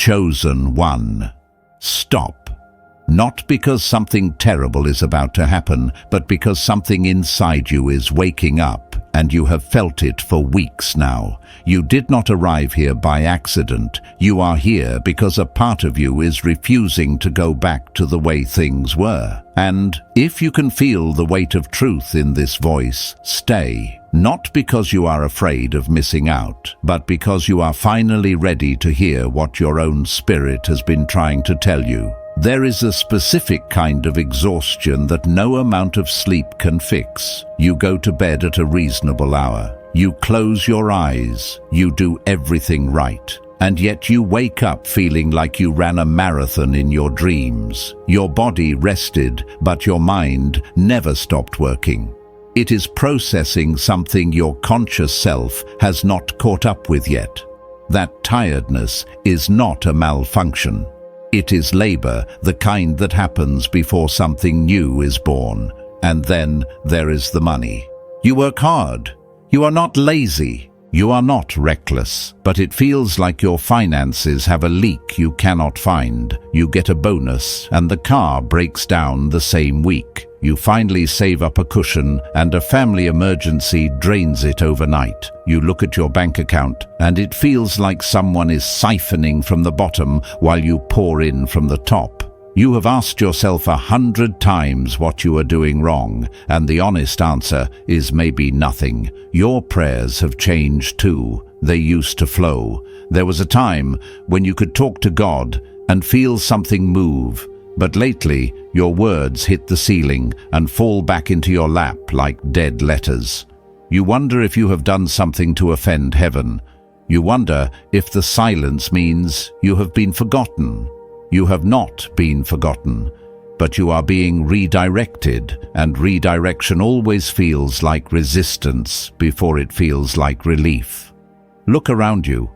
chosen one. Stop. Not because something terrible is about to happen, but because something inside you is waking up, and you have felt it for weeks now. You did not arrive here by accident. You are here because a part of you is refusing to go back to the way things were. And if you can feel the weight of truth in this voice, stay. Not because you are afraid of missing out, but because you are finally ready to hear what your own spirit has been trying to tell you. There is a specific kind of exhaustion that no amount of sleep can fix. You go to bed at a reasonable hour. You close your eyes. You do everything right. And yet you wake up feeling like you ran a marathon in your dreams. Your body rested, but your mind never stopped working. It is processing something your conscious self has not caught up with yet. That tiredness is not a malfunction. It is labor, the kind that happens before something new is born. And then there is the money. You work hard. You are not lazy. You are not reckless. But it feels like your finances have a leak you cannot find. You get a bonus, and the car breaks down the same week. You finally save up a cushion, and a family emergency drains it overnight. You look at your bank account, and it feels like someone is siphoning from the bottom while you pour in from the top. You have asked yourself 100 times what you are doing wrong, and the honest answer is maybe nothing. Your prayers have changed too. They used to flow. There was a time when you could talk to God and feel something move. But lately, your words hit the ceiling and fall back into your lap like dead letters. You wonder if you have done something to offend heaven. You wonder if the silence means you have been forgotten. You have not been forgotten, but you are being redirected, and redirection always feels like resistance before it feels like relief. Look around you.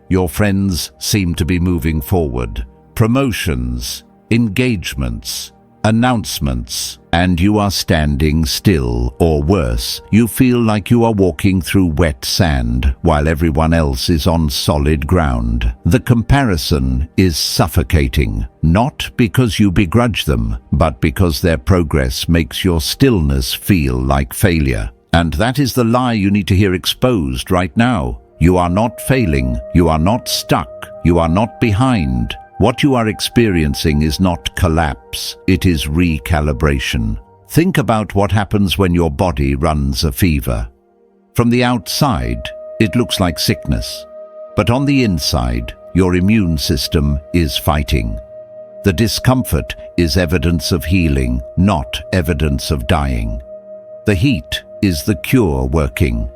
Your friends seem to be moving forward. Promotions, engagements, announcements, and you are standing still, or worse, you feel like you are walking through wet sand while everyone else is on solid ground. The comparison is suffocating, not because you begrudge them, but because their progress makes your stillness feel like failure. And that is the lie you need to hear exposed right now. You are not failing, you are not stuck, you are not behind. What you are experiencing is not collapse, it is recalibration. Think about what happens when your body runs a fever. From the outside, it looks like sickness. But on the inside, your immune system is fighting. The discomfort is evidence of healing, not evidence of dying. The heat is the cure working.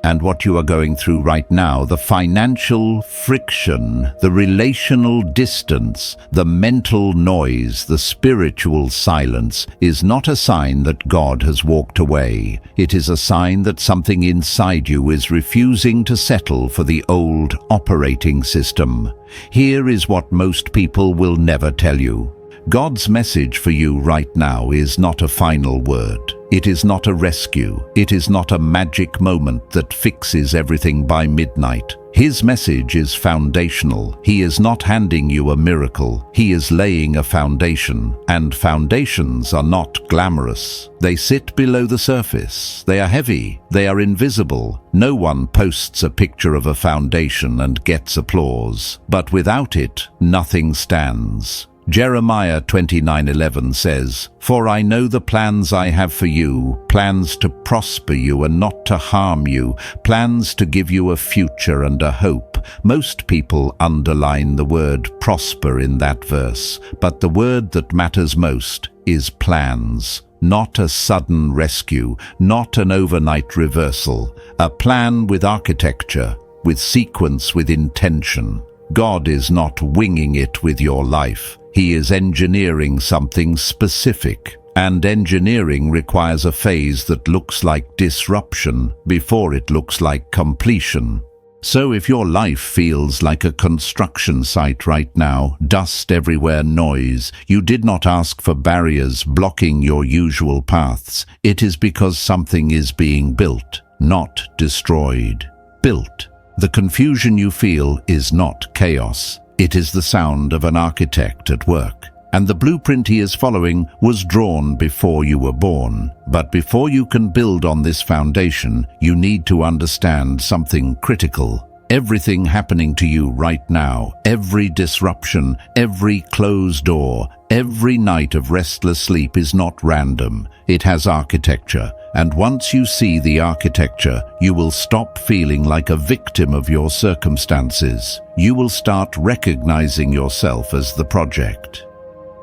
And what you are going through right now, the financial friction, the relational distance, the mental noise, the spiritual silence, is not a sign that God has walked away. It is a sign that something inside you is refusing to settle for the old operating system. Here is what most people will never tell you. God's message for you right now is not a final word. It is not a rescue. It is not a magic moment that fixes everything by midnight. His message is foundational. He is not handing you a miracle. He is laying a foundation. And foundations are not glamorous. They sit below the surface. They are heavy. They are invisible. No one posts a picture of a foundation and gets applause. But without it, nothing stands. Jeremiah 29:11 says, "For I know the plans I have for you, plans to prosper you and not to harm you, plans to give you a future and a hope." Most people underline the word prosper in that verse, but the word that matters most is plans. Not a sudden rescue, not an overnight reversal. A plan with architecture, with sequence, with intention. God is not winging it with your life. He is engineering something specific, and engineering requires a phase that looks like disruption before it looks like completion. So if your life feels like a construction site right now, dust everywhere, noise, you did not ask for barriers blocking your usual paths. It is because something is being built, not destroyed. Built. The confusion you feel is not chaos. It is the sound of an architect at work. And the blueprint he is following was drawn before you were born. But before you can build on this foundation, you need to understand something critical. Everything happening to you right now, every disruption, every closed door, every night of restless sleep is not random. It has architecture. And once you see the architecture, you will stop feeling like a victim of your circumstances. You will start recognizing yourself as the project.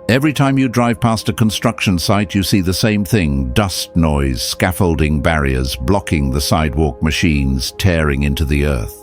Every time you drive past a construction site, you see the same thing: dust, noise, scaffolding barriers blocking the sidewalk, machines tearing into the earth.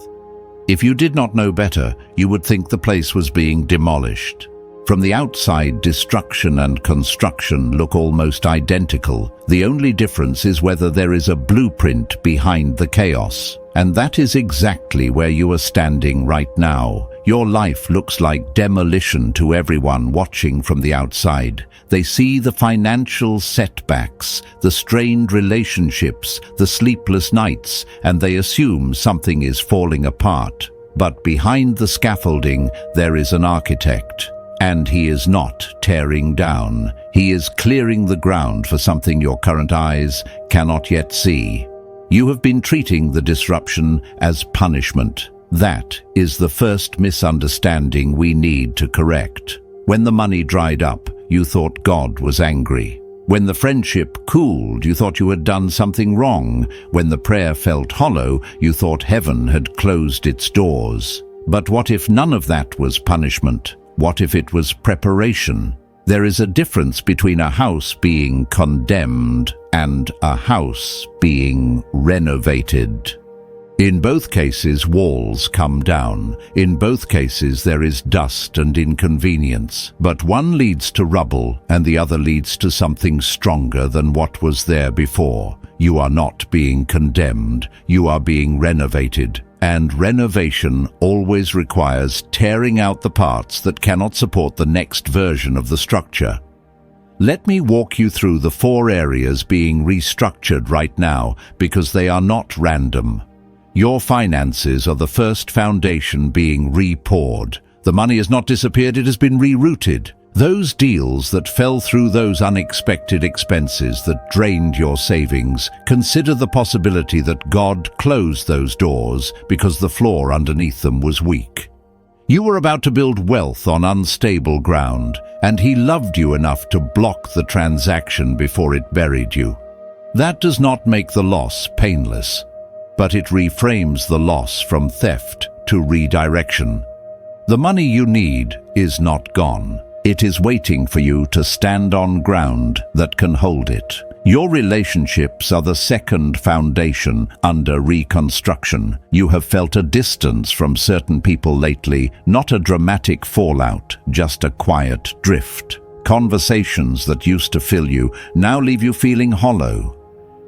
If you did not know better, you would think the place was being demolished. From the outside, destruction and construction look almost identical. The only difference is whether there is a blueprint behind the chaos. And that is exactly where you are standing right now. Your life looks like demolition to everyone watching from the outside. They see the financial setbacks, the strained relationships, the sleepless nights, and they assume something is falling apart. But behind the scaffolding, there is an architect. And he is not tearing down. He is clearing the ground for something your current eyes cannot yet see. You have been treating the disruption as punishment. That is the first misunderstanding we need to correct. When the money dried up, you thought God was angry. When the friendship cooled, you thought you had done something wrong. When the prayer felt hollow, you thought heaven had closed its doors. But what if none of that was punishment? What if it was preparation? There is a difference between a house being condemned and a house being renovated. In both cases, walls come down. In both cases, there is dust and inconvenience. But one leads to rubble, and the other leads to something stronger than what was there before. You are not being condemned. You are being renovated. And renovation always requires tearing out the parts that cannot support the next version of the structure. Let me walk you through the 4 areas being restructured right now, because they are not random. Your finances are the first foundation being re-poured. The money has not disappeared, it has been rerouted. Those deals that fell through, those unexpected expenses that drained your savings, consider the possibility that God closed those doors because the floor underneath them was weak. You were about to build wealth on unstable ground, and He loved you enough to block the transaction before it buried you. That does not make the loss painless, but it reframes the loss from theft to redirection. The money you need is not gone. It is waiting for you to stand on ground that can hold it. Your relationships are the second foundation under reconstruction. You have felt a distance from certain people lately, not a dramatic fallout, just a quiet drift. Conversations that used to fill you now leave you feeling hollow.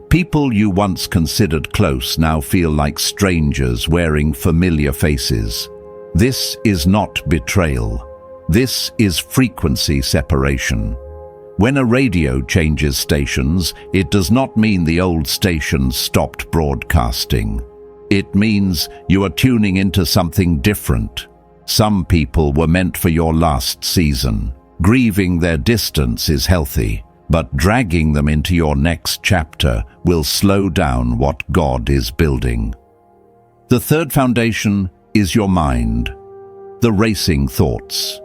People you once considered close now feel like strangers wearing familiar faces. This is not betrayal. This is frequency separation. When a radio changes stations, it does not mean the old station stopped broadcasting. It means you are tuning into something different. Some people were meant for your last season. Grieving their distance is healthy, but dragging them into your next chapter will slow down what God is building. The third foundation is your mind, the racing thoughts.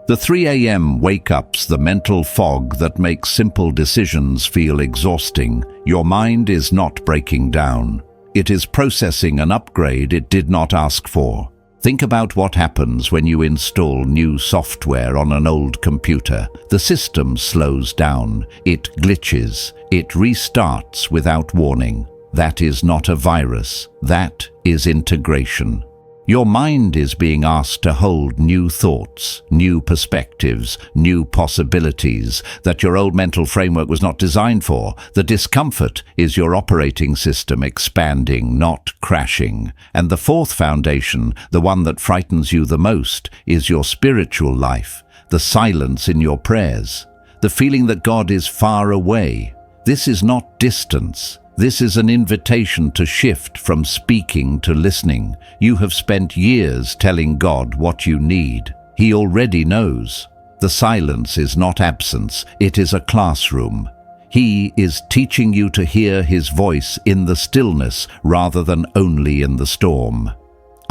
The 3 a.m. wake-ups, the mental fog that makes simple decisions feel exhausting. Your mind is not breaking down. It is processing an upgrade it did not ask for. Think about what happens when you install new software on an old computer. The system slows down, it glitches, it restarts without warning. That is not a virus, that is integration. Your mind is being asked to hold new thoughts, new perspectives, new possibilities that your old mental framework was not designed for. The discomfort is your operating system expanding, not crashing. And the fourth foundation, the one that frightens you the most, is your spiritual life, the silence in your prayers, the feeling that God is far away. This is not distance. This is an invitation to shift from speaking to listening. You have spent years telling God what you need. He already knows. The silence is not absence, it is a classroom. He is teaching you to hear His voice in the stillness rather than only in the storm.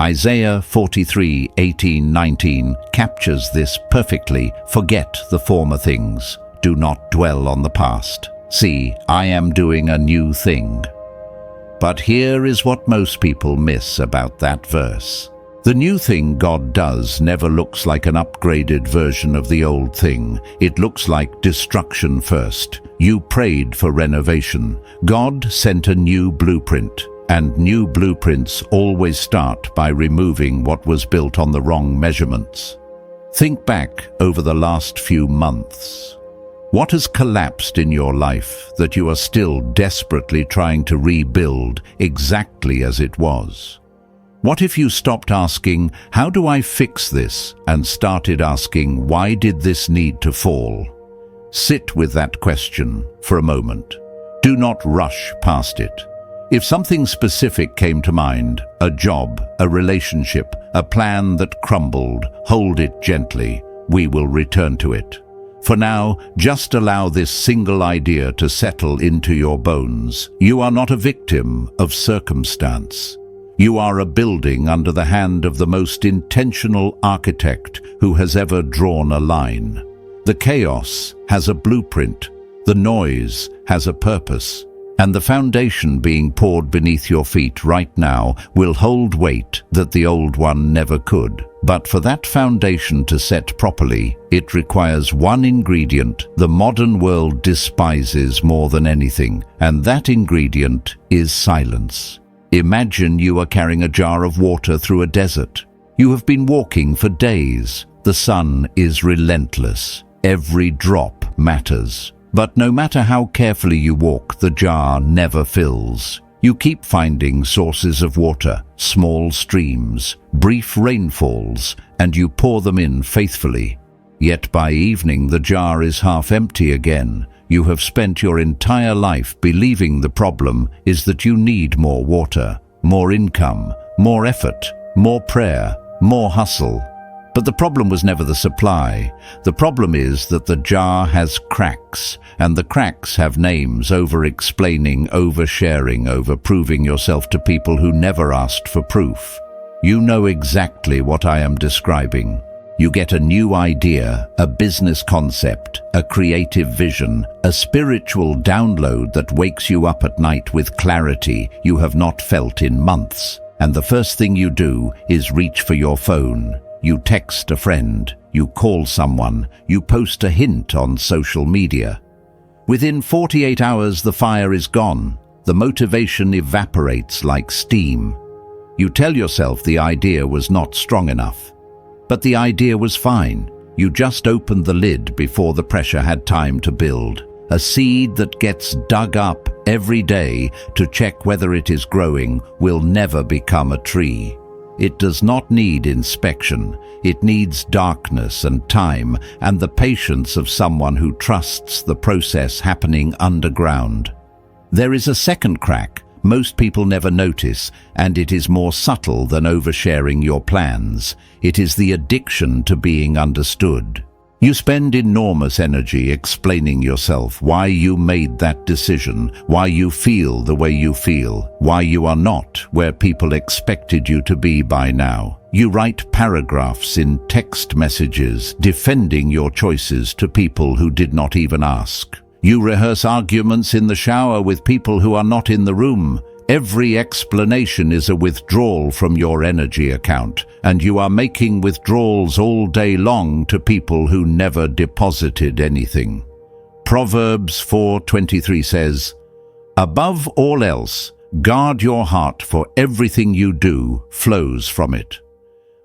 Isaiah 43:18-19 captures this perfectly. Forget the former things. Do not dwell on the past. See, I am doing a new thing. But here is what most people miss about that verse. The new thing God does never looks like an upgraded version of the old thing. It looks like destruction first. You prayed for renovation. God sent a new blueprint. And new blueprints always start by removing what was built on the wrong measurements. Think back over the last few months. What has collapsed in your life that you are still desperately trying to rebuild exactly as it was? What if you stopped asking, "How do I fix this?" and started asking, "Why did this need to fall?" Sit with that question for a moment. Do not rush past it. If something specific came to mind, a job, a relationship, a plan that crumbled, hold it gently. We will return to it. For now, just allow this single idea to settle into your bones. You are not a victim of circumstance. You are a building under the hand of the most intentional architect who has ever drawn a line. The chaos has a blueprint, the noise has a purpose, and the foundation being poured beneath your feet right now will hold weight that the old one never could. But for that foundation to set properly, it requires one ingredient the modern world despises more than anything, and that ingredient is silence. Imagine you are carrying a jar of water through a desert. You have been walking for days. The sun is relentless. Every drop matters. But no matter how carefully you walk, the jar never fills. You keep finding sources of water, small streams, brief rainfalls, and you pour them in faithfully. Yet by evening the jar is half empty again. You have spent your entire life believing the problem is that you need more water, more income, more effort, more prayer, more hustle. But the problem was never the supply. The problem is that the jar has cracks, and the cracks have names: over-explaining, over-sharing, over-proving yourself to people who never asked for proof. You know exactly what I am describing. You get a new idea, a business concept, a creative vision, a spiritual download that wakes you up at night with clarity you have not felt in months. And the first thing you do is reach for your phone. You text a friend, you call someone, you post a hint on social media. Within 48 hours the fire is gone. The motivation evaporates like steam. You tell yourself the idea was not strong enough. But the idea was fine. You just opened the lid before the pressure had time to build. A seed that gets dug up every day to check whether it is growing will never become a tree. It does not need inspection. It needs darkness and time and the patience of someone who trusts the process happening underground. There is a second crack most people never notice, and it is more subtle than oversharing your plans. It is the addiction to being understood. You spend enormous energy explaining yourself, why you made that decision, why you feel the way you feel, why you are not where people expected you to be by now. You write paragraphs in text messages defending your choices to people who did not even ask. You rehearse arguments in the shower with people who are not in the room. Every explanation is a withdrawal from your energy account, and you are making withdrawals all day long to people who never deposited anything. Proverbs 4:23 says, "Above all else, guard your heart, for everything you do flows from it."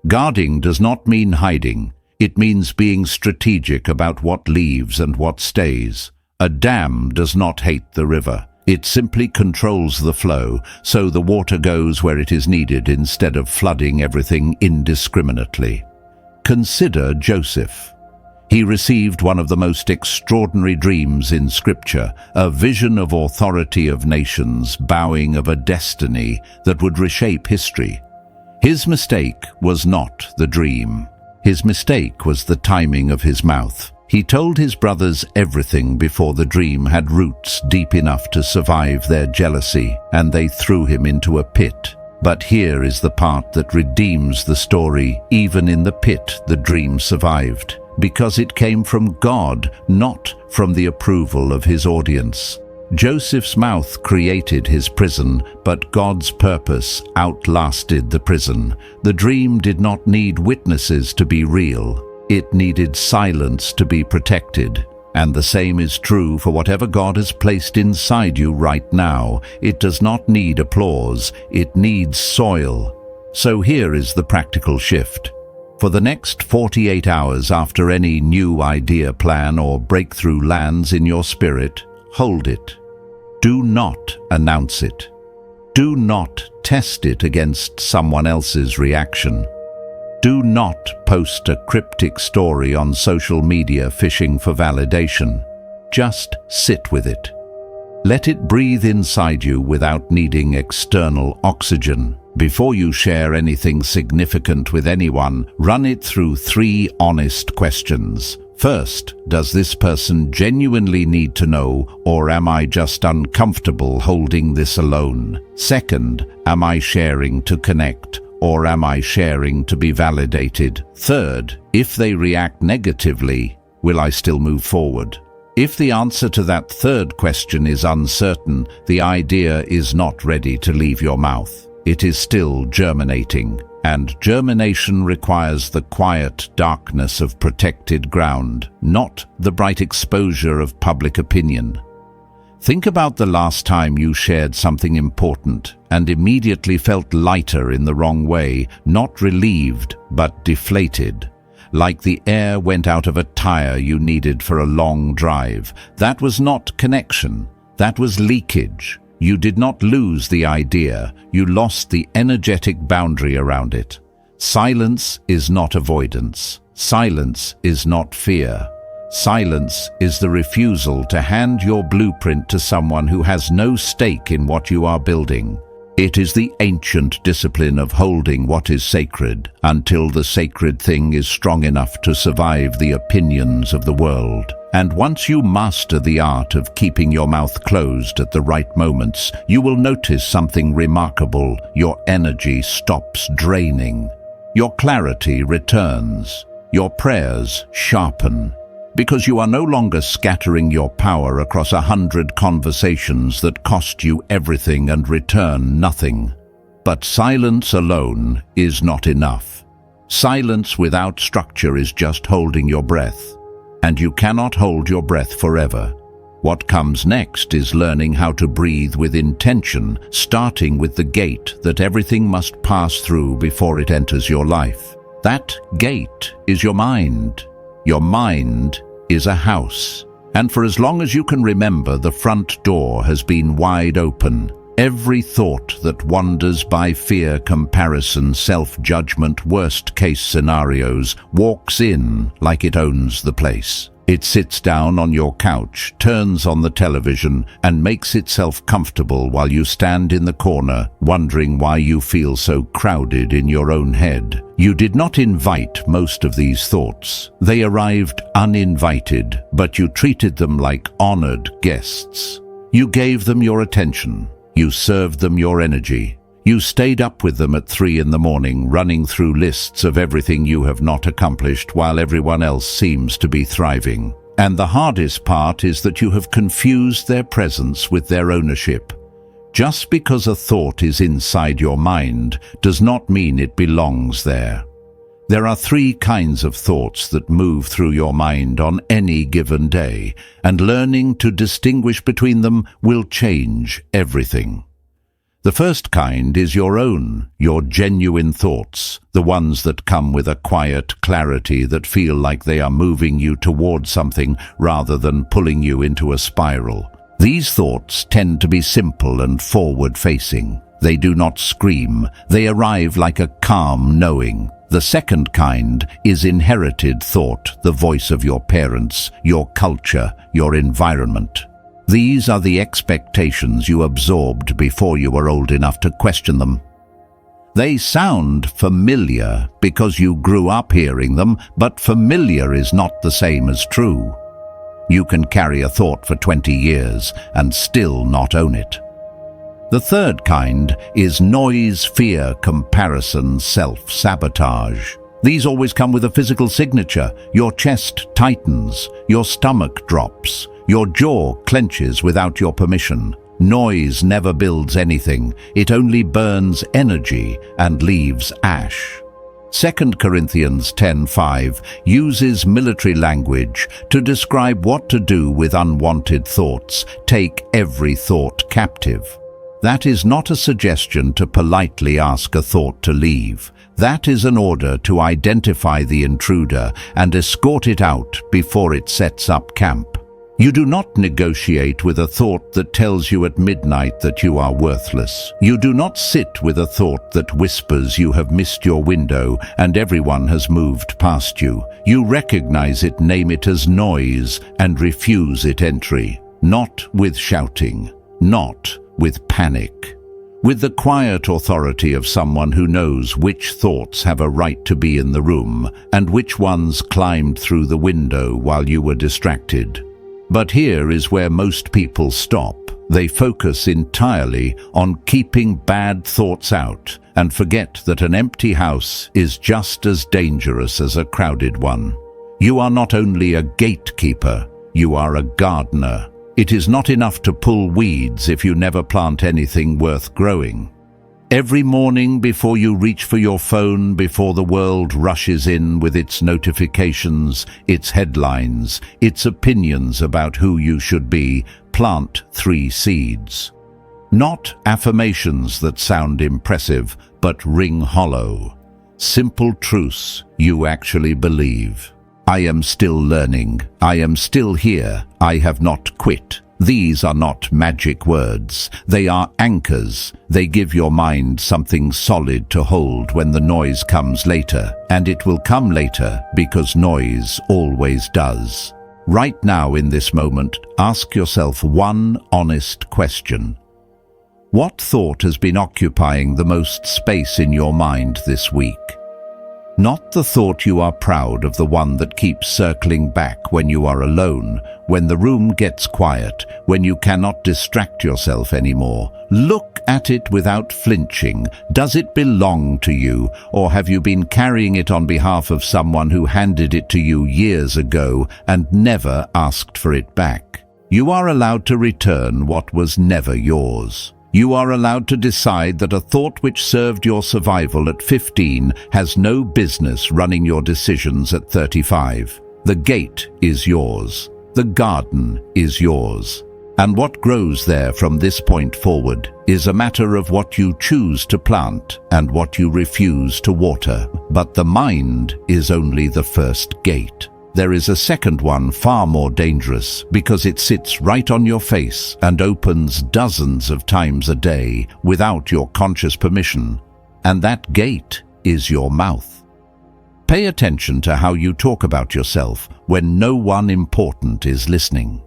Guarding does not mean hiding. It means being strategic about what leaves and what stays. A dam does not hate the river. It simply controls the flow, so the water goes where it is needed instead of flooding everything indiscriminately. Consider Joseph. He received one of the most extraordinary dreams in Scripture, a vision of authority of nations, bowing of a destiny that would reshape history. His mistake was not the dream. His mistake was the timing of his mouth. He told his brothers everything before the dream had roots deep enough to survive their jealousy, and they threw him into a pit. But here is the part that redeems the story. Even in the pit, the dream survived, because it came from God, not from the approval of his audience. Joseph's mouth created his prison, but God's purpose outlasted the prison. The dream did not need witnesses to be real. It needed silence to be protected. And the same is true for whatever God has placed inside you right now. It does not need applause, it needs soil. So here is the practical shift. For the next 48 hours after any new idea, plan, or breakthrough lands in your spirit, hold it. Do not announce it. Do not test it against someone else's reaction. Do not post a cryptic story on social media fishing for validation. Just sit with it. Let it breathe inside you without needing external oxygen. Before you share anything significant with anyone, run it through 3 honest questions. First, does this person genuinely need to know, or am I just uncomfortable holding this alone? Second, am I sharing to connect, or am I sharing to be validated? Third, if they react negatively, will I still move forward? If the answer to that third question is uncertain, the idea is not ready to leave your mouth. It is still germinating, and germination requires the quiet darkness of protected ground, not the bright exposure of public opinion. Think about the last time you shared something important and immediately felt lighter in the wrong way, not relieved but deflated, like the air went out of a tire you needed for a long drive. That was not connection, that was leakage. You did not lose the idea, you lost the energetic boundary around it. Silence is not avoidance. Silence is not fear. Silence is the refusal to hand your blueprint to someone who has no stake in what you are building. It is the ancient discipline of holding what is sacred until the sacred thing is strong enough to survive the opinions of the world. And once you master the art of keeping your mouth closed at the right moments, you will notice something remarkable. Your energy stops draining. Your clarity returns. Your prayers sharpen. Because you are no longer scattering your power across 100 conversations that cost you everything and return nothing. But silence alone is not enough. Silence without structure is just holding your breath. And you cannot hold your breath forever. What comes next is learning how to breathe with intention, starting with the gate that everything must pass through before it enters your life. That gate is your mind. Your mind is a house. And for as long as you can remember, the front door has been wide open. Every thought that wanders by fear, comparison, self-judgment, worst-case scenarios walks in like it owns the place. It sits down on your couch, turns on the television, and makes itself comfortable while you stand in the corner, wondering why you feel so crowded in your own head. You did not invite most of these thoughts. They arrived uninvited, but you treated them like honored guests. You gave them your attention. You served them your energy. You stayed up with them at 3 in the morning, running through lists of everything you have not accomplished while everyone else seems to be thriving. And the hardest part is that you have confused their presence with their ownership. Just because a thought is inside your mind does not mean it belongs there. There are 3 kinds of thoughts that move through your mind on any given day, and learning to distinguish between them will change everything. The first kind is your own, your genuine thoughts, the ones that come with a quiet clarity that feel like they are moving you toward something rather than pulling you into a spiral. These thoughts tend to be simple and forward-facing. They do not scream. They arrive like a calm knowing. The second kind is inherited thought, the voice of your parents, your culture, your environment. These are the expectations you absorbed before you were old enough to question them. They sound familiar because you grew up hearing them, but familiar is not the same as true. You can carry a thought for 20 years and still not own it. The third kind is noise, fear, comparison, self-sabotage. These always come with a physical signature. Your chest tightens, your stomach drops, your jaw clenches without your permission. Noise never builds anything. It only burns energy and leaves ash. 2 Corinthians 10:5 uses military language to describe what to do with unwanted thoughts. Take every thought captive. That is not a suggestion to politely ask a thought to leave. That is an order to identify the intruder and escort it out before it sets up camp. You do not negotiate with a thought that tells you at midnight that you are worthless. You do not sit with a thought that whispers you have missed your window and everyone has moved past you. You recognize it, name it as noise, and refuse it entry. Not with shouting, not with panic. With the quiet authority of someone who knows which thoughts have a right to be in the room and which ones climbed through the window while you were distracted. But here is where most people stop. They focus entirely on keeping bad thoughts out and forget that an empty house is just as dangerous as a crowded one. You are not only a gatekeeper, you are a gardener. It is not enough to pull weeds if you never plant anything worth growing. Every morning before you reach for your phone, before the world rushes in with its notifications, its headlines, its opinions about who you should be, plant 3 seeds. Not affirmations that sound impressive, but ring hollow. Simple truths you actually believe. I am still learning. I am still here. I have not quit. These are not magic words. They are anchors. They give your mind something solid to hold when the noise comes later. And it will come later because noise always does. Right now in this moment, ask yourself one honest question. What thought has been occupying the most space in your mind this week? Not the thought you are proud of, the one that keeps circling back when you are alone, when the room gets quiet, when you cannot distract yourself anymore. Look at it without flinching. Does it belong to you, or have you been carrying it on behalf of someone who handed it to you years ago and never asked for it back? You are allowed to return what was never yours. You are allowed to decide that a thought which served your survival at 15 has no business running your decisions at 35. The gate is yours. The garden is yours. And what grows there from this point forward is a matter of what you choose to plant and what you refuse to water. But the mind is only the first gate. There is a second one far more dangerous because it sits right on your face and opens dozens of times a day without your conscious permission. And that gate is your mouth. Pay attention to how you talk about yourself when no one important is listening.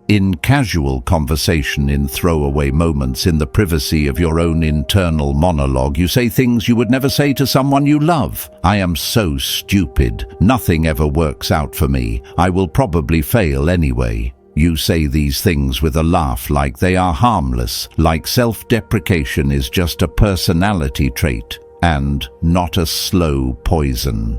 In casual conversation, in throwaway moments, in the privacy of your own internal monologue, you say things you would never say to someone you love. I am so stupid. Nothing ever works out for me. I will probably fail anyway. You say these things with a laugh, like they are harmless, like self-deprecation is just a personality trait and not a slow poison.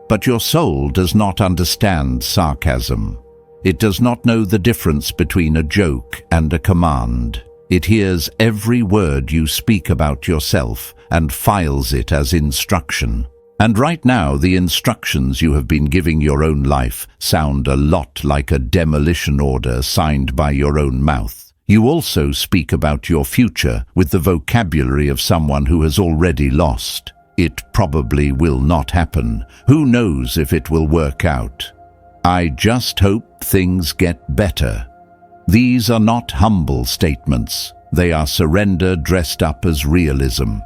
But your soul does not understand sarcasm. It does not know the difference between a joke and a command. It hears every word you speak about yourself and files it as instruction. And right now, the instructions you have been giving your own life sound a lot like a demolition order signed by your own mouth. You also speak about your future with the vocabulary of someone who has already lost. It probably will not happen. Who knows if it will work out? I just hope things get better. These are not humble statements. They are surrender dressed up as realism.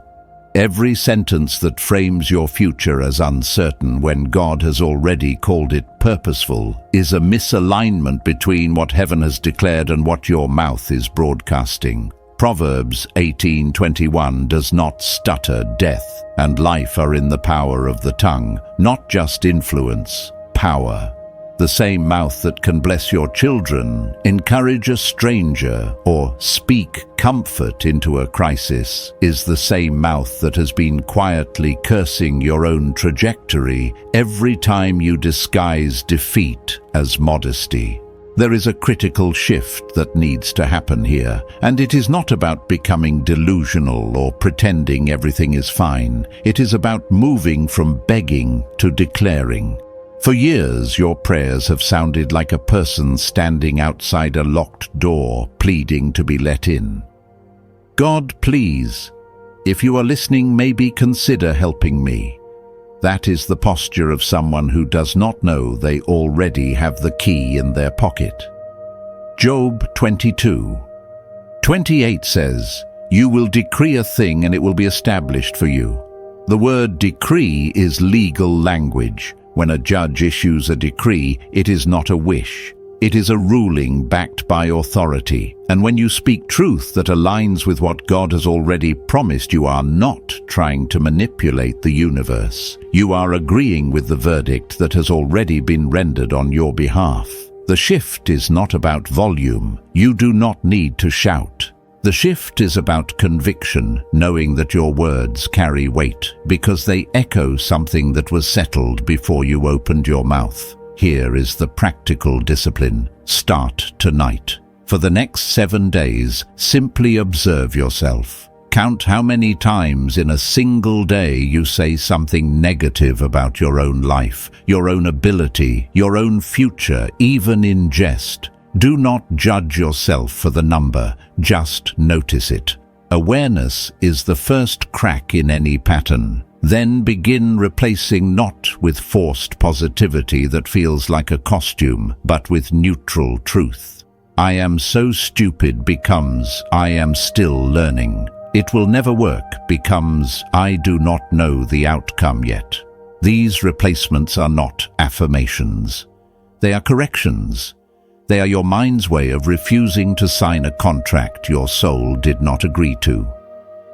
Every sentence that frames your future as uncertain when God has already called it purposeful is a misalignment between what heaven has declared and what your mouth is broadcasting. Proverbs 18:21 does not stutter. Death and life are in the power of the tongue, not just influence, power. The same mouth that can bless your children, encourage a stranger, or speak comfort into a crisis is the same mouth that has been quietly cursing your own trajectory every time you disguise defeat as modesty. There is a critical shift that needs to happen here, and it is not about becoming delusional or pretending everything is fine. It is about moving from begging to declaring. For years, your prayers have sounded like a person standing outside a locked door, pleading to be let in. God, please, if you are listening, maybe consider helping me. That is the posture of someone who does not know they already have the key in their pocket. Job 22:28 says, "You will decree a thing and it will be established for you." The word decree is legal language. When a judge issues a decree, it is not a wish. It is a ruling backed by authority. And when you speak truth that aligns with what God has already promised, you are not trying to manipulate the universe. You are agreeing with the verdict that has already been rendered on your behalf. The shift is not about volume. You do not need to shout. The shift is about conviction, knowing that your words carry weight, because they echo something that was settled before you opened your mouth. Here is the practical discipline. Start tonight. For the next 7 days, simply observe yourself. Count how many times in a single day you say something negative about your own life, your own ability, your own future, even in jest. Do not judge yourself for the number, just notice it. Awareness is the first crack in any pattern. Then begin replacing not with forced positivity that feels like a costume, but with neutral truth. I am so stupid becomes I am still learning. It will never work becomes I do not know the outcome yet. These replacements are not affirmations. They are corrections. They are your mind's way of refusing to sign a contract your soul did not agree to.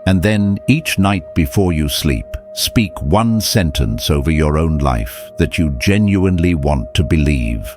And then, each night before you sleep, speak one sentence over your own life that you genuinely want to believe.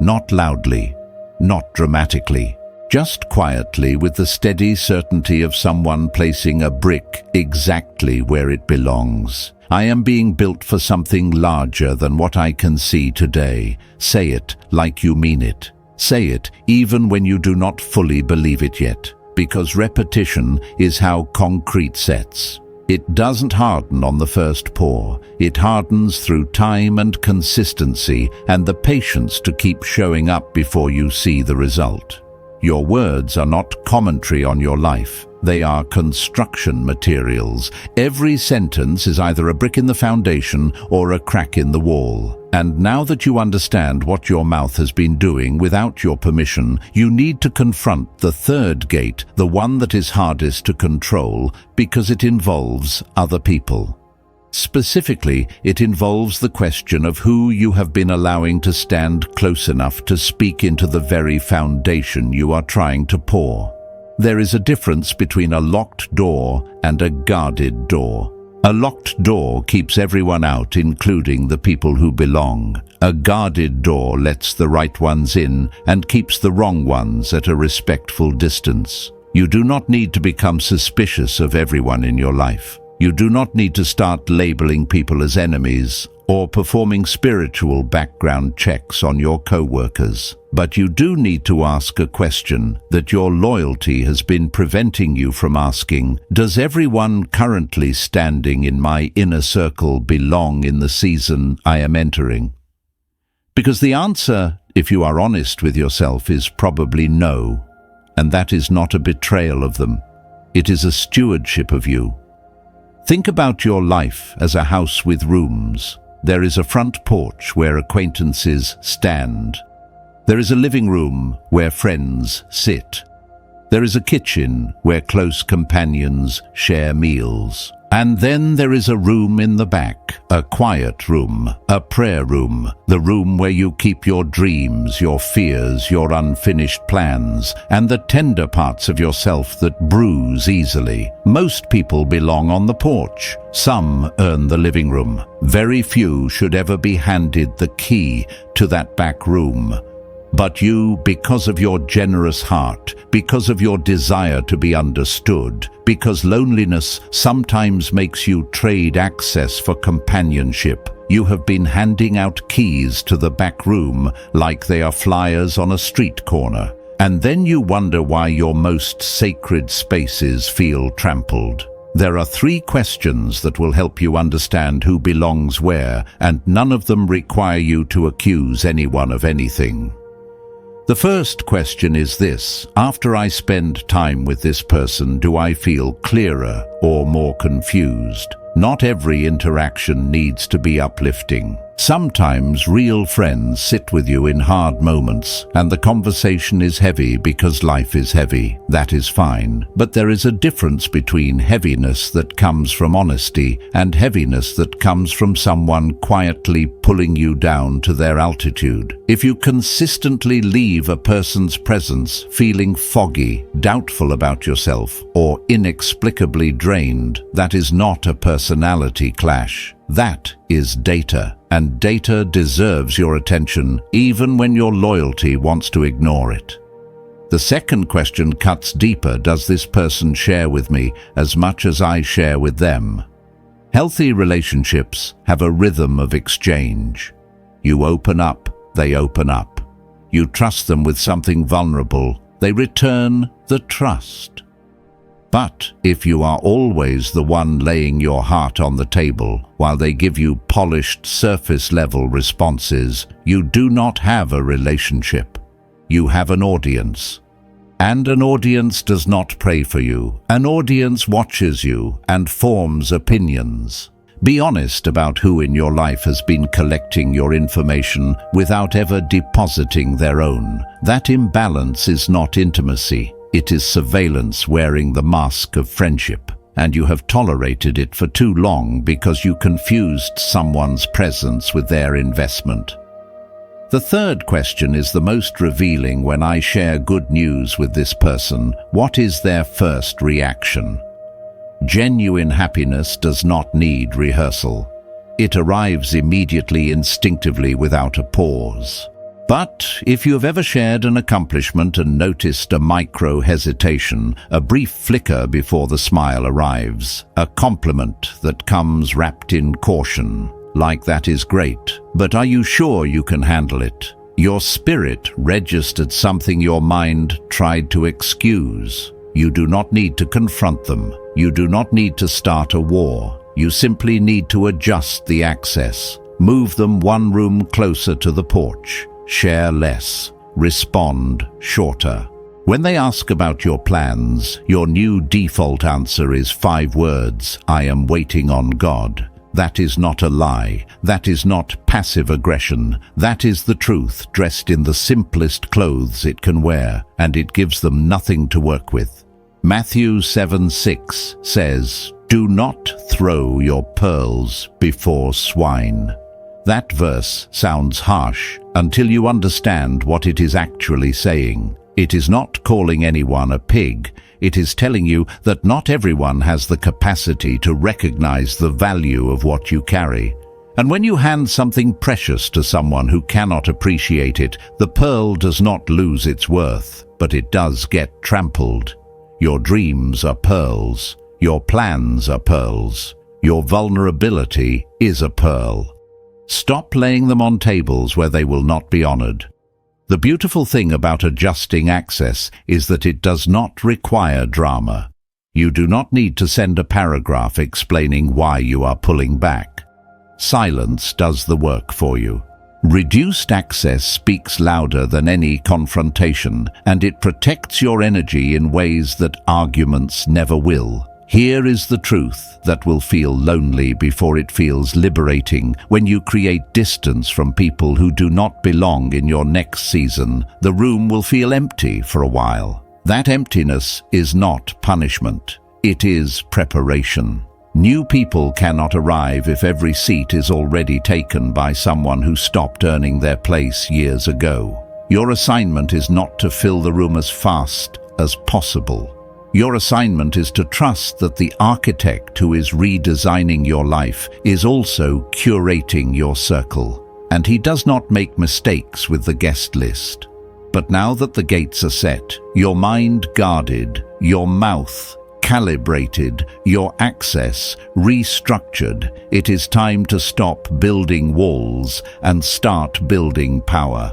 Not loudly, not dramatically, just quietly, with the steady certainty of someone placing a brick exactly where it belongs. I am being built for something larger than what I can see today. Say it like you mean it. Say it even when you do not fully believe it yet, because repetition is how concrete sets. It doesn't harden on the first pour. It hardens through time and consistency and the patience to keep showing up before you see the result. Your words are not commentary on your life. They are construction materials. Every sentence is either a brick in the foundation or a crack in the wall. And now that you understand what your mouth has been doing without your permission, you need to confront the third gate, the one that is hardest to control, because it involves other people. Specifically, it involves the question of who you have been allowing to stand close enough to speak into the very foundation you are trying to pour. There is a difference between a locked door and a guarded door. A locked door keeps everyone out, including the people who belong. A guarded door lets the right ones in and keeps the wrong ones at a respectful distance. You do not need to become suspicious of everyone in your life. You do not need to start labeling people as enemies or performing spiritual background checks on your co-workers. But you do need to ask a question that your loyalty has been preventing you from asking. Does everyone currently standing in my inner circle belong in the season I am entering? Because the answer, if you are honest with yourself, is probably no. And that is not a betrayal of them. It is a stewardship of you. Think about your life as a house with rooms. There is a front porch where acquaintances stand. There is a living room where friends sit. There is a kitchen where close companions share meals. And then there is a room in the back, a quiet room, a prayer room, the room where you keep your dreams, your fears, your unfinished plans, and the tender parts of yourself that bruise easily. Most people belong on the porch. Some earn the living room. Very few should ever be handed the key to that back room. But you, because of your generous heart, because of your desire to be understood, because loneliness sometimes makes you trade access for companionship, you have been handing out keys to the back room like they are flyers on a street corner. And then you wonder why your most sacred spaces feel trampled. There are 3 questions that will help you understand who belongs where, and none of them require you to accuse anyone of anything. The first question is this: after I spend time with this person, do I feel clearer or more confused? Not every interaction needs to be uplifting. Sometimes real friends sit with you in hard moments, and the conversation is heavy because life is heavy. That is fine. But there is a difference between heaviness that comes from honesty and heaviness that comes from someone quietly pulling you down to their altitude. If you consistently leave a person's presence feeling foggy, doubtful about yourself, or inexplicably drained, that is not a personality clash. That is data, and data deserves your attention even when your loyalty wants to ignore it. The second question cuts deeper. Does this person share with me as much as I share with them? Healthy relationships have a rhythm of exchange. You open up, they open up. You trust them with something vulnerable, they return the trust. But if you are always the one laying your heart on the table while they give you polished surface-level responses, you do not have a relationship. You have an audience. And an audience does not pray for you. An audience watches you and forms opinions. Be honest about who in your life has been collecting your information without ever depositing their own. That imbalance is not intimacy. It is surveillance wearing the mask of friendship, and you have tolerated it for too long because you confused someone's presence with their investment. The third question is the most revealing. When I share good news with this person, what is their first reaction? Genuine happiness does not need rehearsal. It arrives immediately, instinctively, without a pause. But if you have ever shared an accomplishment and noticed a micro-hesitation, a brief flicker before the smile arrives, a compliment that comes wrapped in caution, like that is great, but are you sure you can handle it? Your spirit registered something your mind tried to excuse. You do not need to confront them. You do not need to start a war. You simply need to adjust the access. Move them one room closer to the porch. Share less, respond shorter. When they ask about your plans, your new default answer is 5 words: I am waiting on God. That is not a lie. That is not passive aggression. That is the truth dressed in the simplest clothes it can wear, and it gives them nothing to work with. Matthew 7:6 says, "Do not throw your pearls before swine." That verse sounds harsh until you understand what it is actually saying. It is not calling anyone a pig. It is telling you that not everyone has the capacity to recognize the value of what you carry. And when you hand something precious to someone who cannot appreciate it, the pearl does not lose its worth, but it does get trampled. Your dreams are pearls. Your plans are pearls. Your vulnerability is a pearl. Stop laying them on tables where they will not be honored. The beautiful thing about adjusting access is that it does not require drama. You do not need to send a paragraph explaining why you are pulling back. Silence does the work for you. Reduced access speaks louder than any confrontation, and it protects your energy in ways that arguments never will. Here is the truth that will feel lonely before it feels liberating. When you create distance from people who do not belong in your next season, the room will feel empty for a while. That emptiness is not punishment. It is preparation. New people cannot arrive if every seat is already taken by someone who stopped earning their place years ago. Your assignment is not to fill the room as fast as possible. Your assignment is to trust that the architect who is redesigning your life is also curating your circle, and he does not make mistakes with the guest list. But now that the gates are set, your mind guarded, your mouth calibrated, your access restructured, it is time to stop building walls and start building power.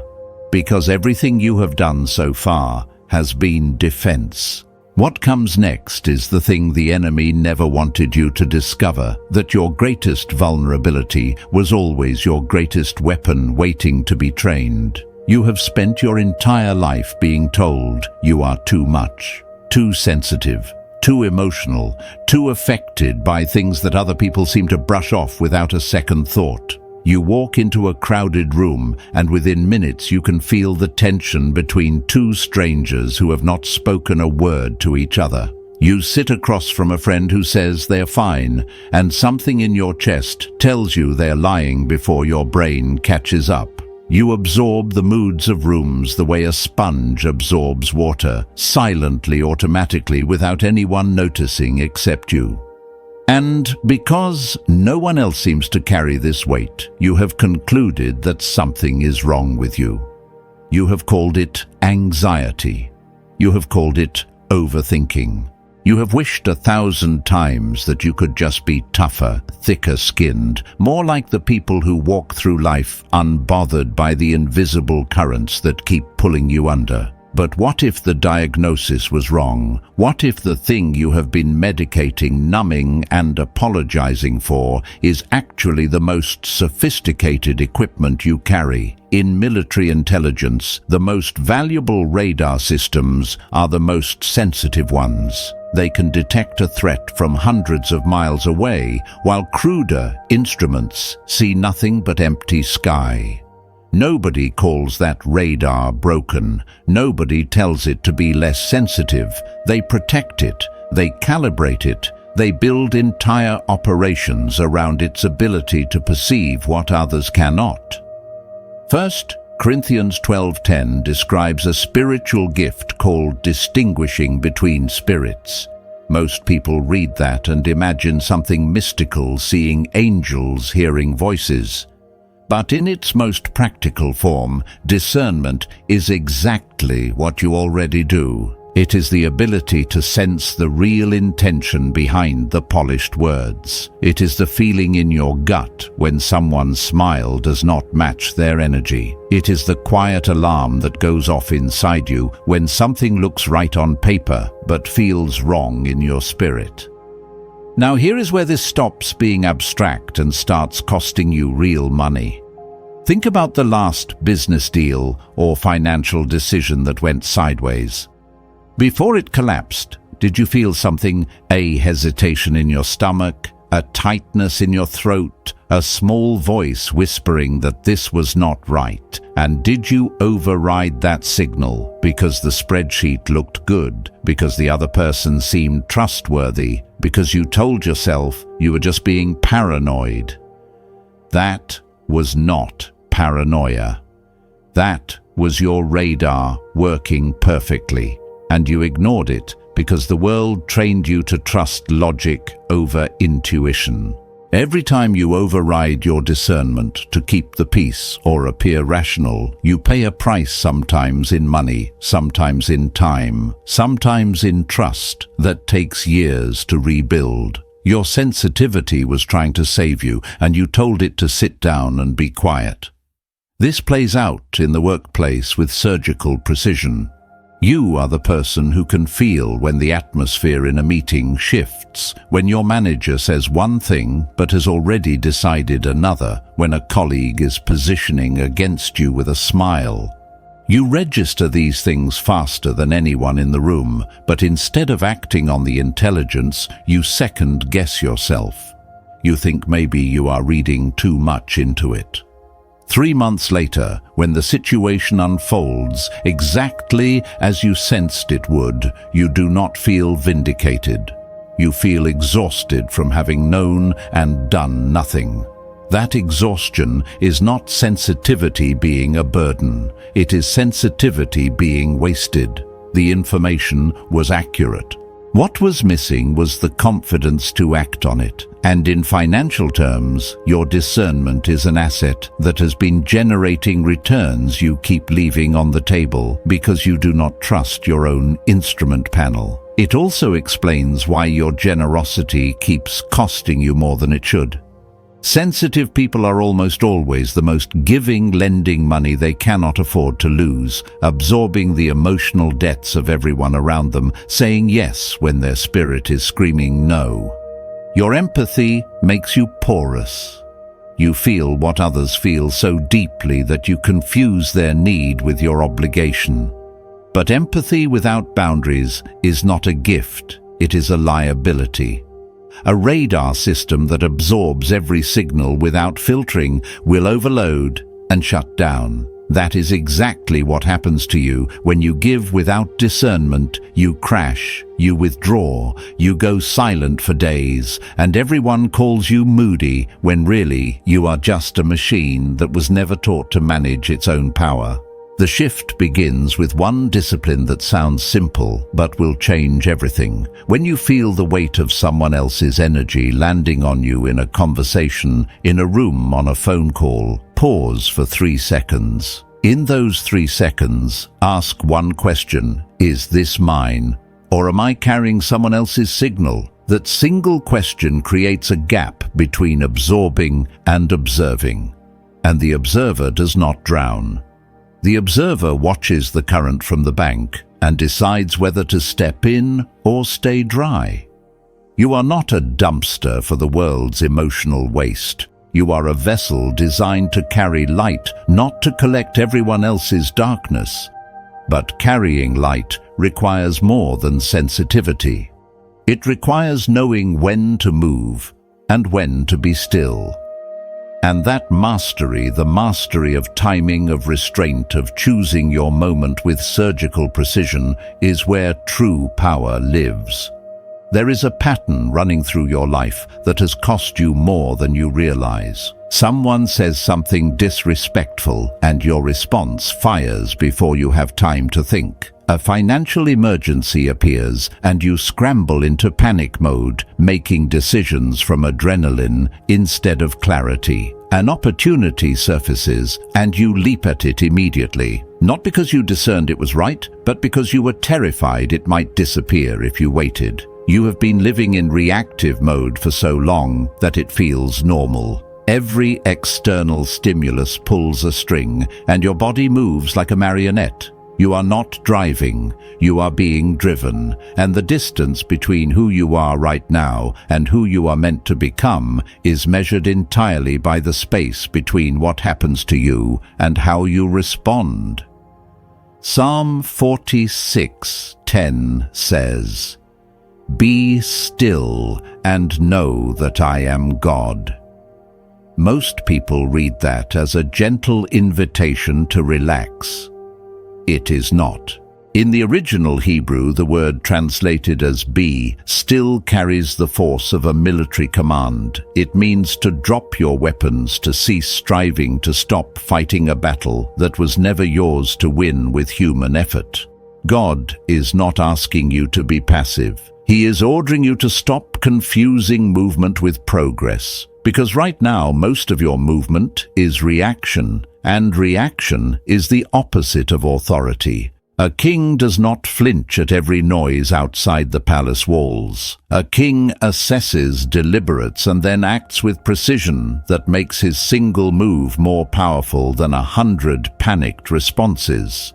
Because everything you have done so far has been defense. What comes next is the thing the enemy never wanted you to discover, that your greatest vulnerability was always your greatest weapon waiting to be trained. You have spent your entire life being told you are too much, too sensitive, too emotional, too affected by things that other people seem to brush off without a second thought. You walk into a crowded room, and within minutes you can feel the tension between two strangers who have not spoken a word to each other. You sit across from a friend who says they're fine, and something in your chest tells you they're lying before your brain catches up. You absorb the moods of rooms the way a sponge absorbs water, silently, automatically, without anyone noticing except you. And because no one else seems to carry this weight, you have concluded that something is wrong with you. You have called it anxiety. You have called it overthinking. You have wished 1,000 times that you could just be tougher, thicker-skinned, more like the people who walk through life unbothered by the invisible currents that keep pulling you under. But what if the diagnosis was wrong? What if the thing you have been medicating, numbing, and apologizing for is actually the most sophisticated equipment you carry? In military intelligence, the most valuable radar systems are the most sensitive ones. They can detect a threat from hundreds of miles away, while cruder instruments see nothing but empty sky. Nobody calls that radar broken. Nobody tells it to be less sensitive. They protect it. They calibrate it. They build entire operations around its ability to perceive what others cannot. 1 Corinthians 12:10 describes a spiritual gift called distinguishing between spirits. Most people read that and imagine something mystical, seeing angels, hearing voices. But in its most practical form, discernment is exactly what you already do. It is the ability to sense the real intention behind the polished words. It is the feeling in your gut when someone's smile does not match their energy. It is the quiet alarm that goes off inside you when something looks right on paper but feels wrong in your spirit. Now here is where this stops being abstract and starts costing you real money. Think about the last business deal or financial decision that went sideways. Before it collapsed, did you feel something, a hesitation in your stomach, a tightness in your throat, a small voice whispering that this was not right? And did you override that signal because the spreadsheet looked good, because the other person seemed trustworthy, because you told yourself you were just being paranoid? That was not paranoia. That was your radar working perfectly. And you ignored it because the world trained you to trust logic over intuition. Every time you override your discernment to keep the peace or appear rational, you pay a price, sometimes in money, sometimes in time, sometimes in trust that takes years to rebuild. Your sensitivity was trying to save you, and you told it to sit down and be quiet. This plays out in the workplace with surgical precision. You are the person who can feel when the atmosphere in a meeting shifts, when your manager says one thing but has already decided another, when a colleague is positioning against you with a smile. You register these things faster than anyone in the room, but instead of acting on the intelligence, you second-guess yourself. You think maybe you are reading too much into it. 3 months later, when the situation unfolds exactly as you sensed it would, you do not feel vindicated. You feel exhausted from having known and done nothing. That exhaustion is not sensitivity being a burden. It is sensitivity being wasted. The information was accurate. What was missing was the confidence to act on it. And in financial terms, your discernment is an asset that has been generating returns you keep leaving on the table because you do not trust your own instrument panel. It also explains why your generosity keeps costing you more than it should. Sensitive people are almost always the most giving, lending money they cannot afford to lose, absorbing the emotional debts of everyone around them, saying yes when their spirit is screaming no. Your empathy makes you porous. You feel what others feel so deeply that you confuse their need with your obligation. But empathy without boundaries is not a gift, it is a liability. A radar system that absorbs every signal without filtering will overload and shut down. That is exactly what happens to you when you give without discernment. You crash, you withdraw, you go silent for days, and everyone calls you moody when really you are just a machine that was never taught to manage its own power. The shift begins with one discipline that sounds simple but will change everything. When you feel the weight of someone else's energy landing on you in a conversation, in a room, on a phone call, pause for 3 seconds. In those 3 seconds, ask one question: is this mine, or am I carrying someone else's signal? That single question creates a gap between absorbing and observing, and the observer does not drown. The observer watches the current from the bank and decides whether to step in or stay dry. You are not a dumpster for the world's emotional waste. You are a vessel designed to carry light, not to collect everyone else's darkness. But carrying light requires more than sensitivity. It requires knowing when to move and when to be still. And that mastery, the mastery of timing, of restraint, of choosing your moment with surgical precision, is where true power lives. There is a pattern running through your life that has cost you more than you realize. Someone says something disrespectful, and your response fires before you have time to think. A financial emergency appears, and you scramble into panic mode, making decisions from adrenaline instead of clarity. An opportunity surfaces, and you leap at it immediately. Not because you discerned it was right, but because you were terrified it might disappear if you waited. You have been living in reactive mode for so long that it feels normal. Every external stimulus pulls a string, and your body moves like a marionette. You are not driving, you are being driven, and the distance between who you are right now and who you are meant to become is measured entirely by the space between what happens to you and how you respond. Psalm 46:10 says, "Be still and know that I am God." Most people read that as a gentle invitation to relax. It is not. In the original Hebrew, the word translated as be still carries the force of a military command. It means to drop your weapons, to cease striving, to stop fighting a battle that was never yours to win with human effort. God is not asking you to be passive. He is ordering you to stop confusing movement with progress. Because right now, most of your movement is reaction, and reaction is the opposite of authority. A king does not flinch at every noise outside the palace walls. A king assesses, deliberates, and then acts with precision that makes his single move more powerful than 100 panicked responses.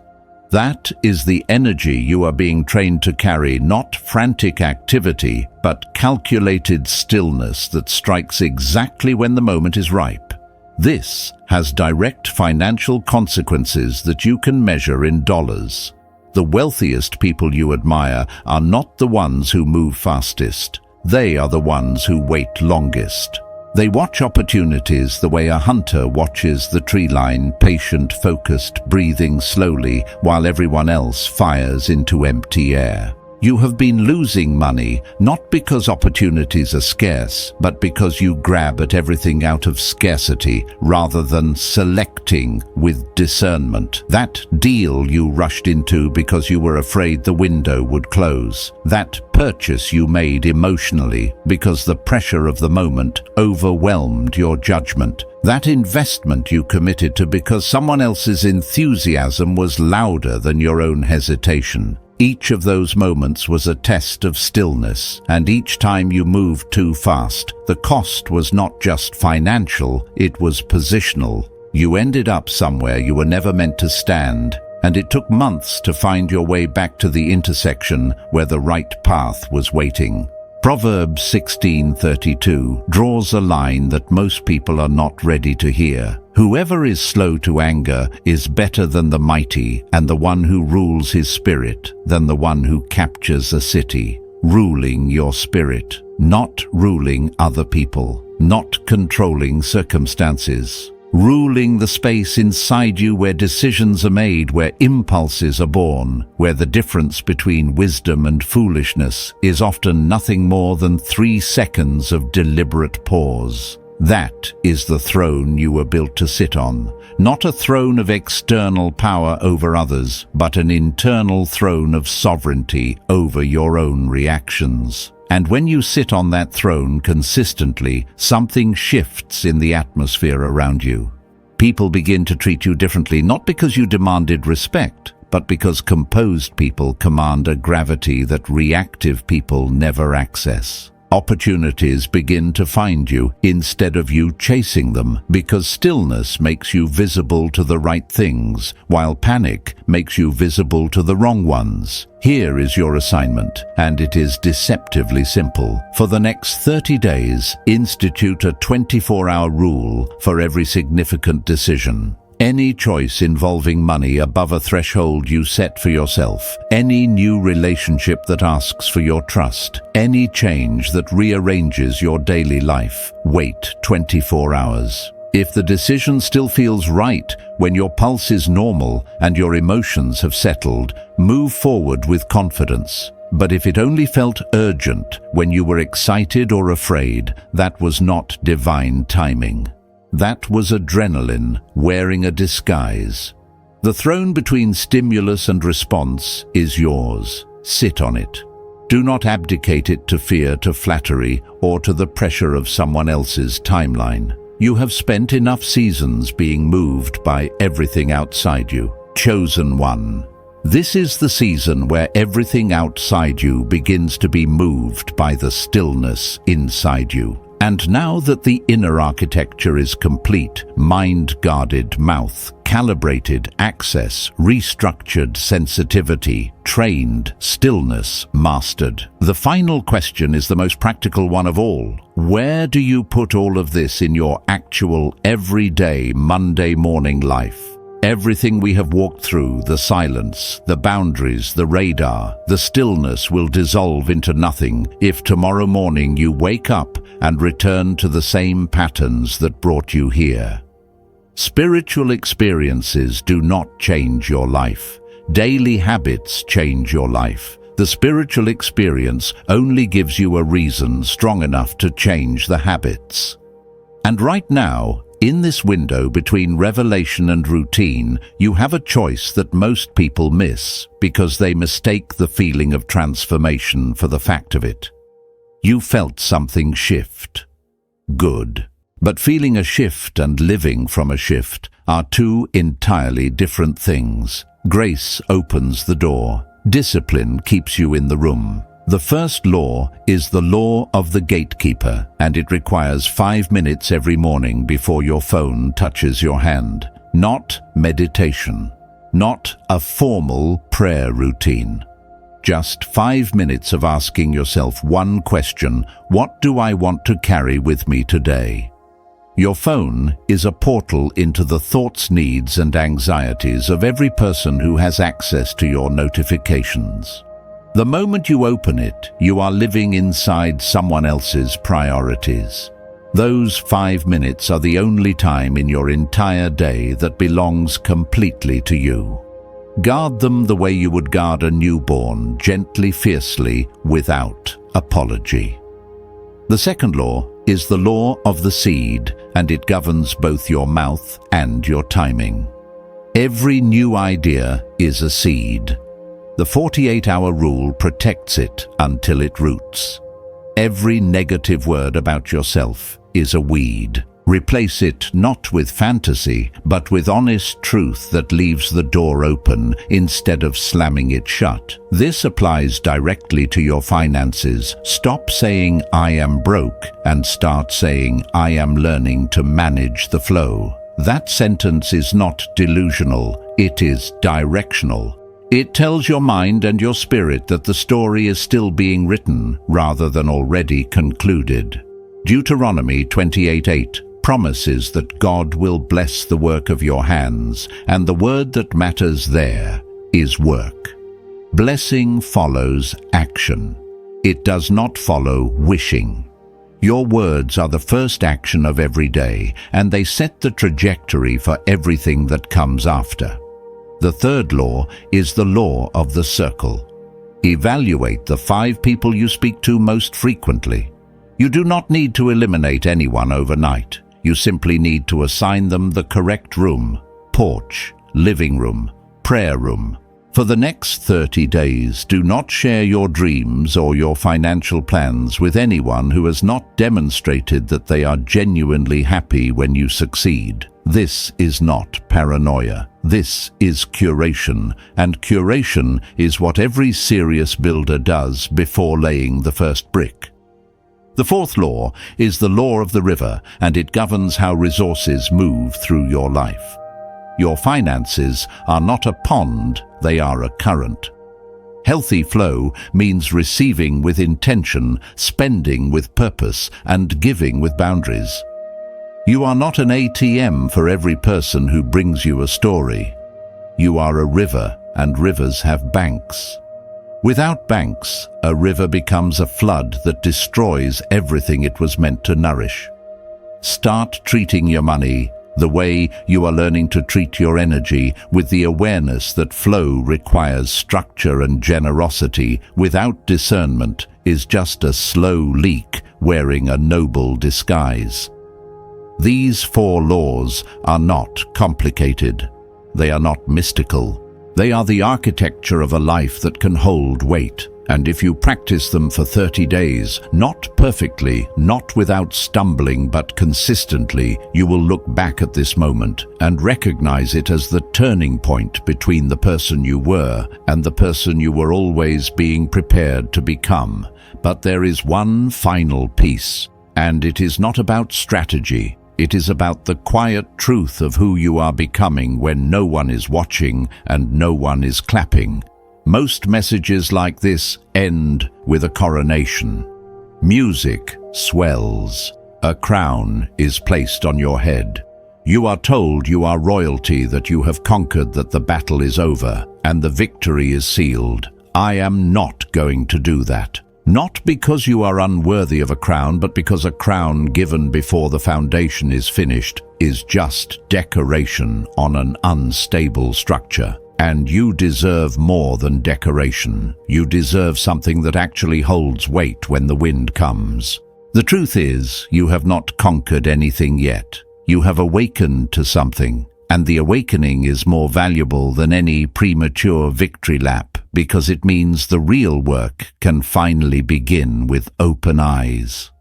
That is the energy you are being trained to carry, not frantic activity, but calculated stillness that strikes exactly when the moment is ripe. This has direct financial consequences that you can measure in dollars. The wealthiest people you admire are not the ones who move fastest. They are the ones who wait longest. They watch opportunities the way a hunter watches the tree line, patient, focused, breathing slowly while everyone else fires into empty air. You have been losing money, not because opportunities are scarce, but because you grab at everything out of scarcity rather than selecting with discernment. That deal you rushed into because you were afraid the window would close. That purchase you made emotionally because the pressure of the moment overwhelmed your judgment. That investment you committed to because someone else's enthusiasm was louder than your own hesitation. Each of those moments was a test of stillness, and each time you moved too fast, the cost was not just financial, it was positional. You ended up somewhere you were never meant to stand, and it took months to find your way back to the intersection where the right path was waiting. Proverbs 16:32 draws a line that most people are not ready to hear. Whoever is slow to anger is better than the mighty, and the one who rules his spirit than the one who captures a city. Ruling your spirit, not ruling other people, not controlling circumstances. Ruling the space inside you where decisions are made, where impulses are born, where the difference between wisdom and foolishness is often nothing more than 3 seconds of deliberate pause. That is the throne you were built to sit on, not a throne of external power over others, but an internal throne of sovereignty over your own reactions. And when you sit on that throne consistently, something shifts in the atmosphere around you. People begin to treat you differently, not because you demanded respect, but because composed people command a gravity that reactive people never access. Opportunities begin to find you instead of you chasing them, because stillness makes you visible to the right things, while panic makes you visible to the wrong ones. Here is your assignment, and it is deceptively simple. For the next 30 days, institute a 24-hour rule for every significant decision. Any choice involving money above a threshold you set for yourself, any new relationship that asks for your trust, any change that rearranges your daily life, wait 24 hours. If the decision still feels right when your pulse is normal and your emotions have settled, move forward with confidence. But if it only felt urgent when you were excited or afraid, that was not divine timing. That was adrenaline wearing a disguise. The throne between stimulus and response is yours. Sit on it. Do not abdicate it to fear, to flattery, or to the pressure of someone else's timeline. You have spent enough seasons being moved by everything outside you. Chosen one. This is the season where everything outside you begins to be moved by the stillness inside you. And now that the inner architecture is complete, mind guarded, mouth calibrated, access restructured, sensitivity trained, stillness mastered, the final question is the most practical one of all. Where do you put all of this in your actual, everyday, Monday morning life? Everything we have walked through, the silence, the boundaries, the radar, the stillness will dissolve into nothing if tomorrow morning you wake up and return to the same patterns that brought you here. Spiritual experiences do not change your life. Daily habits change your life. The spiritual experience only gives you a reason strong enough to change the habits. And right now, in this window between revelation and routine, you have a choice that most people miss because they mistake the feeling of transformation for the fact of it. You felt something shift. Good. But feeling a shift and living from a shift are two entirely different things. Grace opens the door. Discipline keeps you in the room. The first law is the law of the gatekeeper, and it requires 5 minutes every morning before your phone touches your hand. Not meditation. Not a formal prayer routine. Just 5 minutes of asking yourself one question: what do I want to carry with me today? Your phone is a portal into the thoughts, needs, and anxieties of every person who has access to your notifications. The moment you open it, you are living inside someone else's priorities. Those 5 minutes are the only time in your entire day that belongs completely to you. Guard them the way you would guard a newborn, gently, fiercely, without apology. The second law is the law of the seed, and it governs both your mouth and your timing. Every new idea is a seed. The 48-hour rule protects it until it roots. Every negative word about yourself is a weed. Replace it not with fantasy, but with honest truth that leaves the door open instead of slamming it shut. This applies directly to your finances. Stop saying, "I am broke," and start saying, "I am learning to manage the flow." That sentence is not delusional, it is directional. It tells your mind and your spirit that the story is still being written rather than already concluded. Deuteronomy 28:8 promises that God will bless the work of your hands, and the word that matters there is work. Blessing follows action. It does not follow wishing. Your words are the first action of every day, and they set the trajectory for everything that comes after. The third law is the law of the circle. Evaluate the 5 people you speak to most frequently. You do not need to eliminate anyone overnight. You simply need to assign them the correct room, porch, living room, prayer room. For the next 30 days, do not share your dreams or your financial plans with anyone who has not demonstrated that they are genuinely happy when you succeed. This is not paranoia. This is curation, and curation is what every serious builder does before laying the first brick. The fourth law is the law of the river, and it governs how resources move through your life. Your finances are not a pond, they are a current. Healthy flow means receiving with intention, spending with purpose, and giving with boundaries. You are not an ATM for every person who brings you a story. You are a river, and rivers have banks. Without banks, a river becomes a flood that destroys everything it was meant to nourish. Start treating your money the way you are learning to treat your energy, with the awareness that flow requires structure, and generosity without discernment is just a slow leak wearing a noble disguise. These 4 laws are not complicated. They are not mystical. They are the architecture of a life that can hold weight, and if you practice them for 30 days, not perfectly, not without stumbling, but consistently, you will look back at this moment and recognize it as the turning point between the person you were and the person you were always being prepared to become. But there is one final piece, and it is not about strategy. It is about the quiet truth of who you are becoming when no one is watching and no one is clapping. Most messages like this end with a coronation. Music swells. A crown is placed on your head. You are told you are royalty, that you have conquered, that the battle is over, and the victory is sealed. I am not going to do that. Not because you are unworthy of a crown, but because a crown given before the foundation is finished is just decoration on an unstable structure. And you deserve more than decoration. You deserve something that actually holds weight when the wind comes. The truth is, you have not conquered anything yet. You have awakened to something, and the awakening is more valuable than any premature victory lap, because it means the real work can finally begin with open eyes.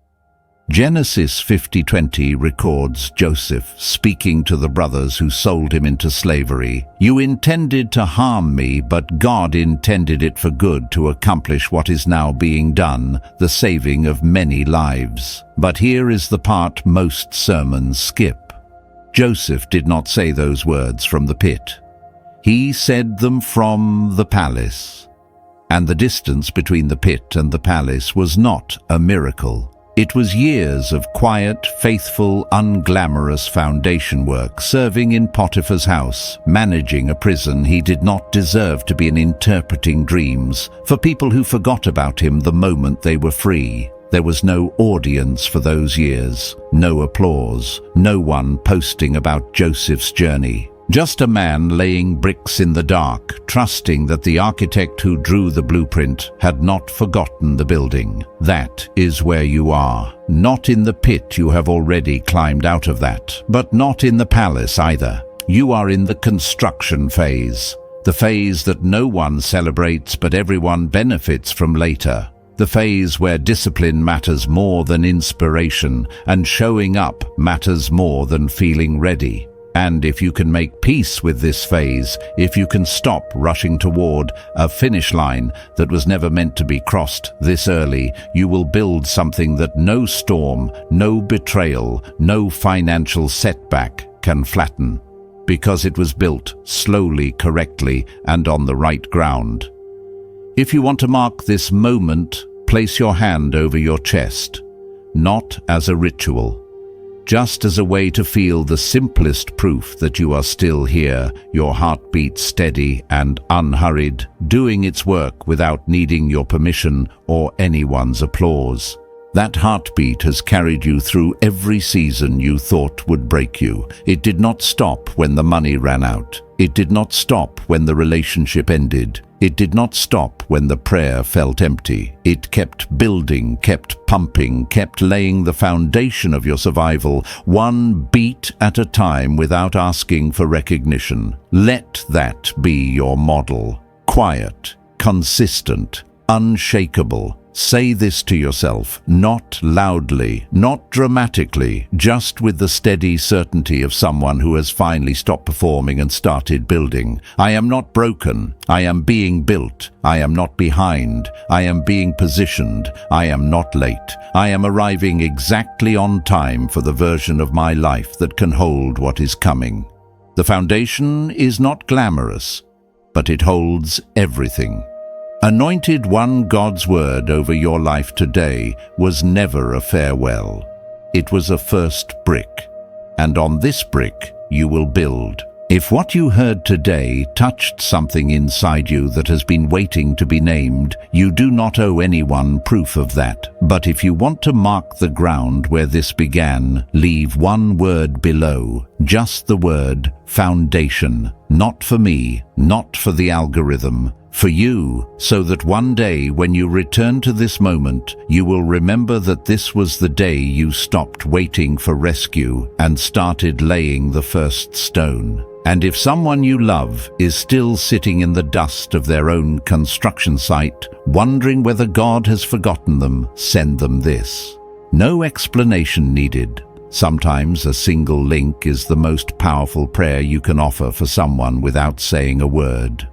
Genesis 50:20 records Joseph speaking to the brothers who sold him into slavery. "You intended to harm me, but God intended it for good, to accomplish what is now being done, the saving of many lives." But here is the part most sermons skip. Joseph did not say those words from the pit. He said them from the palace. And the distance between the pit and the palace was not a miracle. It was years of quiet, faithful, unglamorous foundation work, serving in Potiphar's house, managing a prison he did not deserve to be, and interpreting dreams for people who forgot about him the moment they were free. There was no audience for those years, no applause, no one posting about Joseph's journey. Just a man laying bricks in the dark, trusting that the architect who drew the blueprint had not forgotten the building. That is where you are. Not in the pit, you have already climbed out of that, but not in the palace either. You are in the construction phase. The phase that no one celebrates but everyone benefits from later. The phase where discipline matters more than inspiration and showing up matters more than feeling ready. And if you can make peace with this phase, if you can stop rushing toward a finish line that was never meant to be crossed this early, you will build something that no storm, no betrayal, no financial setback can flatten. Because it was built slowly, correctly, and on the right ground. If you want to mark this moment, place your hand over your chest, not as a ritual, just as a way to feel the simplest proof that you are still here, your heartbeat steady and unhurried, doing its work without needing your permission or anyone's applause. That heartbeat has carried you through every season you thought would break you. It did not stop when the money ran out. It did not stop when the relationship ended. It did not stop when the prayer felt empty. It kept building, kept pumping, kept laying the foundation of your survival, one beat at a time without asking for recognition. Let that be your model. Quiet, consistent, unshakable. Say this to yourself, not loudly, not dramatically, just with the steady certainty of someone who has finally stopped performing and started building. I am not broken. I am being built. I am not behind. I am being positioned. I am not late. I am arriving exactly on time for the version of my life that can hold what is coming. The foundation is not glamorous, but it holds everything. Anointed one, God's word over your life today was never a farewell. It was a first brick, and on this brick you will build. If what you heard today touched something inside you that has been waiting to be named, you do not owe anyone proof of that. But if you want to mark the ground where this began, leave one word below, just the word foundation. Not for me, not for the algorithm, for you, so that one day when you return to this moment, you will remember that this was the day you stopped waiting for rescue and started laying the first stone. And if someone you love is still sitting in the dust of their own construction site, wondering whether God has forgotten them, send them this. No explanation needed. Sometimes a single link is the most powerful prayer you can offer for someone without saying a word.